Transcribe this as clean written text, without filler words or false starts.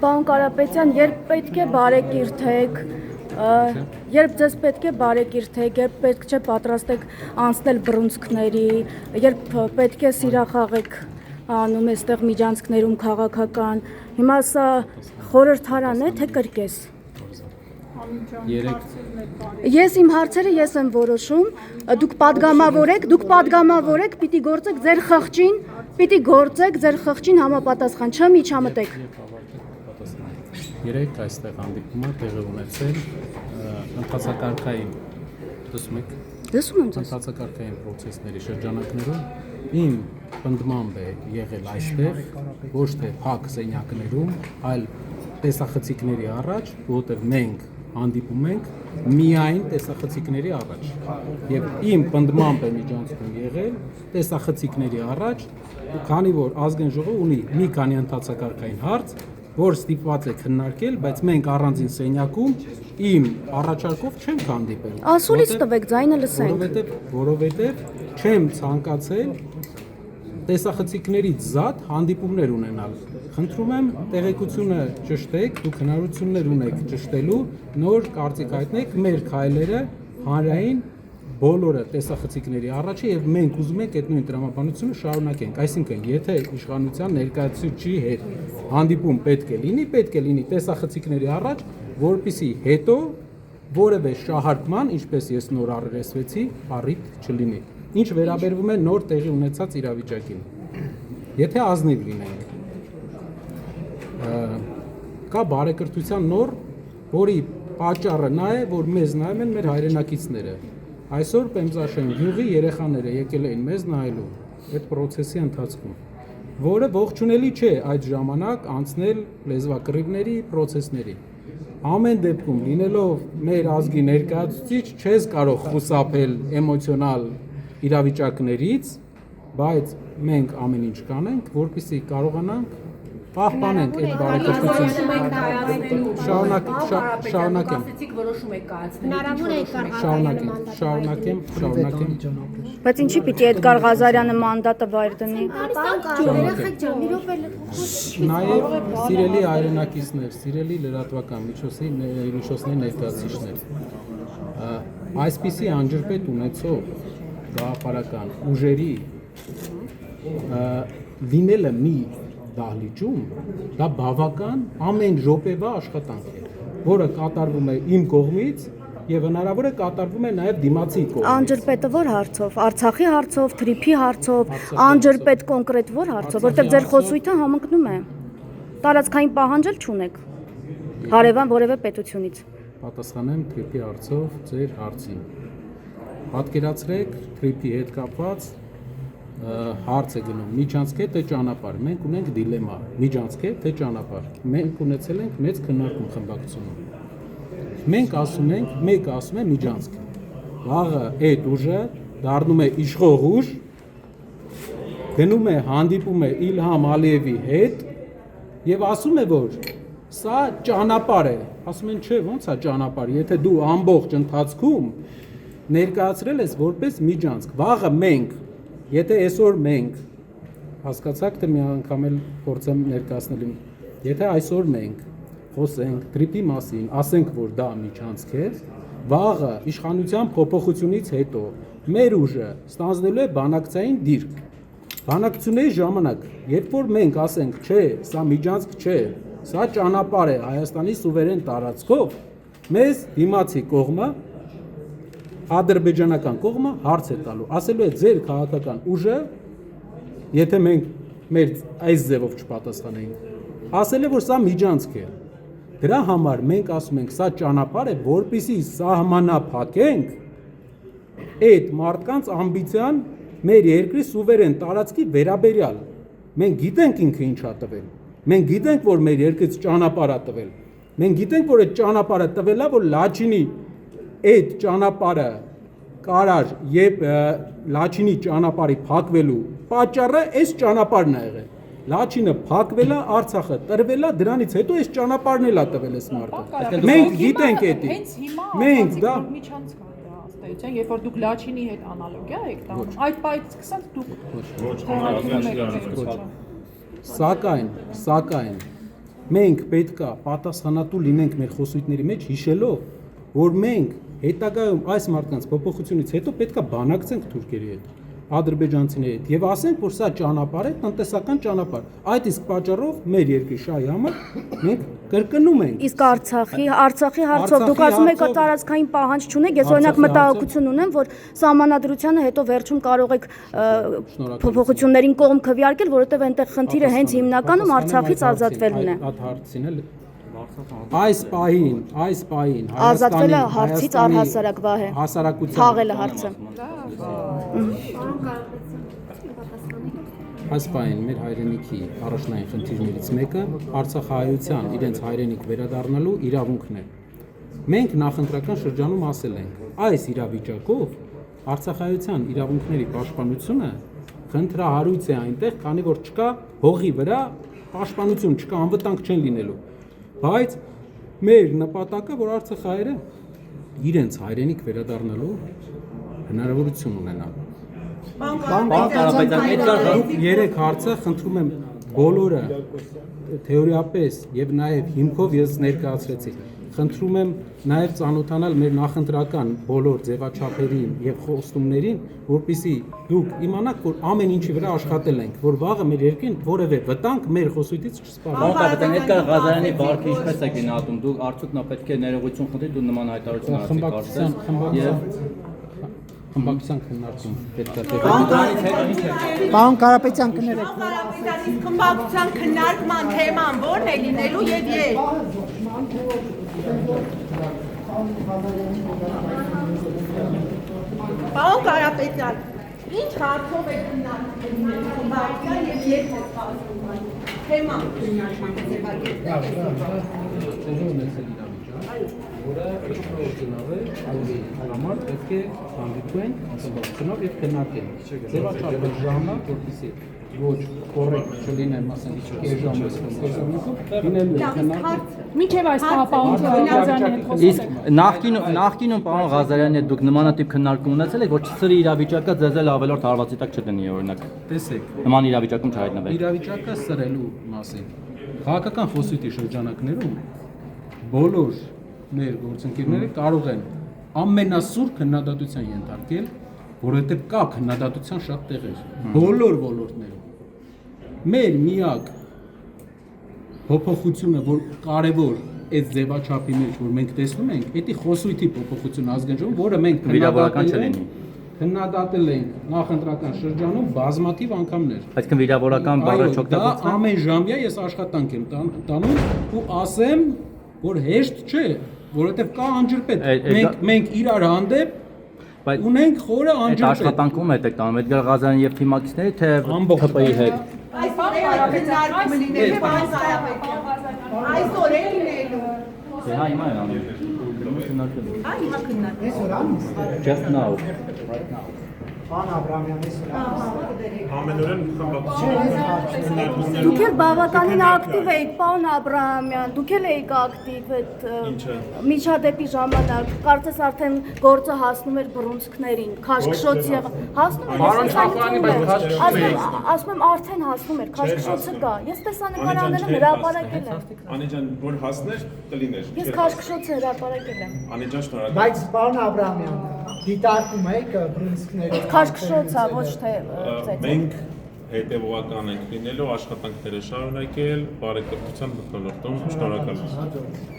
Պարոն Կարապետյան, երբ պետք է բարեկիրթեք, երբ ձեզ պետք է բարեկիրթեք, երբ պետք չէ պատրաստեք անցնել բռունցքների, երբ պետք է սիրախաղեք անում այստեղ միջանցքներում քաղաքական, հիմա սա խորհրդարան է, թե կրկես։ Ես իմ հարցերը ես եմ որոշում, դուք պատգամավորեք, պիտի գործեք ձեր խղճին համապատասխան, չմիջամտեք։ Երեք այստեղ հանդիպումը տեղի ունեցել ընթացակարգային, տեսնում եք, ընթացակարգային պրոցեսների շրջանակներում իմ պնդմամբ է եղել այստեղ, ոչ թե փակ սենյակներում, այլ տեսախցիկների առաջ, որովհետև մենք հանդիպում ենք միայն տեսախցիկների առաջ եւ իմ պնդմամբ է միջանցքում եղել տեսախցիկների առաջ, քանի որ ազգային ժողովը ունի մի քանի ընթացակարգային հարց, որ ստիպված է քննարկել, բայց մենք առանձին սենյակում իմ առաջարկով չենք հանդիպել։ Ասուլից տվեք, ձայնը լսենք։ Որովհետև չեմ ցանկացել տեսախցիկներից զատ հանդիպումներ ունենալ։ Խնդրում եմ տեղեկությունը ճշտեք, դուք հնարավորություններ ունեք ճշտելու, նոր կարծիք հայտնեք մեր քայլերը հանրային բոլորը տեսախցիկների առաջ եւ մենք ուզում ենք այդ նույն տրամաբանությունը շարունակենք, այսինքն եթե իշխանության ներկայացուցիչի հետ հանդիպում պետք է լինի տեսախցիկների առաջ, որպեսզի հետո որևէ շահարկման, ինչպես ես նոր առերեսվեցի, առիթ չլինի։ Ինչ վերաբերվում է նոր տեղի ունեցած իրավիճակին։ Եթե ազնիվ լինենք, կա բարեկրթության նոր, որի պատճառը նա է, որ մեզ նայում են մեր հայրենակիցները։ Այսօր Պեմզաշեն գյուղի երեխաները եկել էին մեզ նայելու այդ պրոցեսի ընթացքում, որը ողջունելի չէ այդ ժամանակ անցնել լեզվակռիվների պրոցեսների։ Ամեն դեպքում լինելով մեր ազգի ներկայացուցիչ չես կարող խուսափել էմոցիոնալ իրավիճակներից, բայց մենք ամեն ինչ կանենք, որպեսզի կարողանանք պահպանենք այդ բարեկրթությունը։ Շարունակեմ։ Բայց ինչի պիտի Էդգար Ղազարյանը մանդատը վայր դնի։ Նաև սիրելի հայրենակիցներ, սիրելի լրատվական միջոցների ներկայացուցիչներ, այսպիսի անջրպետ ունեցող գաղափարական ուժերի լինելը մի դահլիճում, դա բավական ամեն րոպեվա աշխատանք է, որը կատարվում է իմ կողմից եւ հնարավոր է կատարվում է նաեւ դիմացի կողմից։ Անջրպետը որ հարցով, Արցախի հարցով, Թրիփի հարցով, անջրպետ կոնկրետ որ հարցով, որտեղ ձեր խոսույթը համընկնում է։ Տարածքային պահանջել չունեք հարևան որևէ պետությունից։ Պատասխանեմ Թրիփի հարցով ձեր հարցին։ Պատկերացրեք Թրիփի հետ կապված հարց է գնում միջանցք է թե ճանապարհ, մենք ունենք դիլեմա, միջանցք է թե ճանապարհ, մենք ունեցել ենք մեծ քննարկում խմբակցությունում, մենք ասում ենք, մեկը ասում է միջանցք, վաղը այդ ուժը դառնում է իշխող ուժ, գնում է հանդիպում է Իլհամ Ալիևի հետ եւ ասում է, որ սա ճանապարհ է, ասում են չէ, ո՞նց է ճանապարհ, եթե դու ամբողջ ընթացքում ներկայացրել ես որպես միջանցք, վաղը մենք Եթե այսօր մենք հասկացաք, թե մի անգամ էլ փորձեմ ներկայացնել, եթե այսօր մենք խոսենք Թրիփի մասին, ասենք, որ դա միջանցք է, վաղը իշխանության փոփոխությունից հետո մեր ուժը ստանձնելու է բանակցային դիրք։ Բանակցությունների ժամանակ, երբ որ մենք ասենք, չէ, սա միջանցք չէ, սա ճանապարհ է Հայաստանի սուվերեն տարածքով, մեզ դիմացի կողմը ադրբեջանական կողմը հարց է տալու, ասելու է ձեր քաղաքական ուժը, եթե մենք մեր այս ձևով չպատասխանենք, ասել է, որ սա միջանցք է, դրա համար մենք ասում ենք, սա ճանապարհ է, որպեսզի սահմանափակենք այդ մարդկանց ամբիցիան մեր երկրի սուվերեն տարածքի վերաբերյալ, մենք գիտենք ինքը ինչ ա տվել, մենք գիտենք, որ մեր երկրից ճանապարհ ա տվել, մենք գիտենք, որ այդ ճանապարհը տվել ա, որ Լաչինի այդ ճանապարհը կարար եւ Լաչինի ճանապարհի փակվելու պատճառը այս ճանապարհն է եղել։ Լաչինը փակվել է, Արցախը տրվել է, դրանից հետո այս ճանապարհն էլ է տվել այս մարդը։ Մենք գիտենք էդի։ Մենք դա միջանցք է ըստեյության, երբ որ դուք Լաչինի հետ անալոգիա եք տանում, այդ պայից սկսած դուք Սակայն մենք պետք է պատասխանատու լինենք մեր խոսույթների մեջ հիշելով, որ մենք հետագայում այս մարդկանց փոփոխությունից հետո պետք է բանակցենք թուրքերի հետ, ադրբեջանցիների հետ եւ ասենք, որ սա ճանապարհ է, տնտեսական ճանապարհ։ Այդ իսկ պատճառով մեր երկրի շահի համար մենք կրկնում ենք։ Իսկ Արցախի հարցով դուք ասում եք տարածքային պահանջ չունեք, ես օրինակ մտահոգություն ունեմ, որ սահմանադրությանը հետո վերջում կարող եք փոփոխություններին կողմ քվեարկել, որովհետև այնտեղ խնդիրը հենց հիմնականում Արցախից ազատվելն է։ Այդ հարցին էլ այս պահին Ազատվելը հարցից առհասարակ Վահե։ հասարակության Թաղելը հարցը։ Այս պահին մեր հայրենիքի առաջնային խնդիրներից մեկը արցախահայության իրենց հայրենիք վերադառնալու իրավունքն է։ Մենք նախընտրական շրջանում ասել ենք, այս իրավիճակով արցախահայության իրավունքների պաշտպանությունը խնդրահարույց է այնտեղ, քանի որ չկա հողի վրա պաշտպանություն, չկա անվտանգ չեն լինելու։ Բայց մեր նպատակը, որ արցախահայերը իրենց հայրենիք վերադառնալու հնարավորություն ունենան։ Երեք հարցը խնդրում եմ բոլորը թեորիապես եւ նաեւ հիմքով ես ներկայացրեցի։ Խնդրում եմ նաեւ ծանոթանալ մեր նախընտրական բոլոր ձևաչափերին եւ խոստումներին, որպեսզի դուք իմանաք, որ ամեն ինչի վրա աշխատել ենք, որ վաղը մեր երկրին որևէ վտանգ մեր խոսույթից չսպառի։ Կապիտան Էդգար Ղազարյանի բարգը ինչպես է գնահատում։ Դուք արդյոք նա պետք է ներողություն խնդրի, դու նման հայտարարություն արեցիք Խմբակցության քննարկում պետք է տեղի Պարոն Կարապետյան կներեք։ Խմբակցության քննարկման թեման ո՞րն է լինելու եւ երբ։ Պարոն Կարապետյան, ինչ հարցով է քննարկվում խմբակցության եւ երբ է սպասվում թեման որը պրոֆեսիոնալ է, ավելի համար պետք է հանդիպեն անձնավորությունով եւ քննարկեն։ Ձևաչափը ժամանա, որպեսզի ոչ կոռեկտ չլինեն, ասենք, կես ժամից լինելու է քննարկել։ Մինչև այս պահապանությունը Ղազարյանի հետ խոսել Իսկ նախկինում պարոն Ղազարյանի հետ դուք նմանատիպ քննարկում ունեցել եք, որ սրի իրավիճակը ձեզ էլ ավելորդ հարվածի տակ չդնի օրինակ։ Տեսեք, Նման իրավիճակում չհայտնվեք։ իրավիճակը սրելու մասին քաղաքական խոսույթի շրջանակներում բոլոր մեր գործընկերները կարող են ամենասուր քննադատության ենթարկել, որովհետև կա քննադատության շատ տեղեր, բոլոր ոլորտներում։ Մեր միակ փոփոխությունը, որ կարևոր այս ձևաչափի մեջ, որ մենք տեսնում ենք, դա խոսույթի փոփոխություն ազգային ժողովում, որը մենք քննադատել ենք նախընտրական շրջանում բազմաթիվ անգամներ։ Այսինքն վիրավորական բառը չօգտագործվում։ Դա ամեն ժամյա ես աշխատանք եմ տանում ու ասեմ, որ հեշտ չէ, որովհետև կա անջրպետ։ Մենք իրար հանդեպ ունենք խորը անջրպետ։ Այդ աշխատանքում եք տանում Էդգար Ղազարյանի եւ թիմակիցների թե ՀՊԻ հետ։ քննարկումը լինելու բայց այսօր է լինելու։ Դե հա հիմա են անում։ Այ հիմա քննարկում։ Այսօր անում։ Just now. Պարոն Աբրամյան, Ամենօրեն խմբակցություն Դուք էլ բավականին ակտիվ եք, պարոն Աբրահամյան, դուք էլ եք ակտիվ այդ միջադեպի ժամանակ, կարծես արդեն գործը հասնում էր բռունցքներին, քաշքշոց ասում եմ արդեն հասնում էր, քաշքշոցը կա, ես տեսանկարաները հրապարակել եմ։ Անեջան, որ հասներ, կլիներ։ Ես քաշքշոցը հրապարակել եմ։ Անեջան, շնորհակալ։ բայց պարոն Աբրամյան, դիտարկում եք բռունցքները։ Քաշքշոցը ոչ թե Մենք հետևողական ենք լինելու աշխատանքները շարունակել բարեկրթության մթնոլորտում։ Շնորհակալ եմ։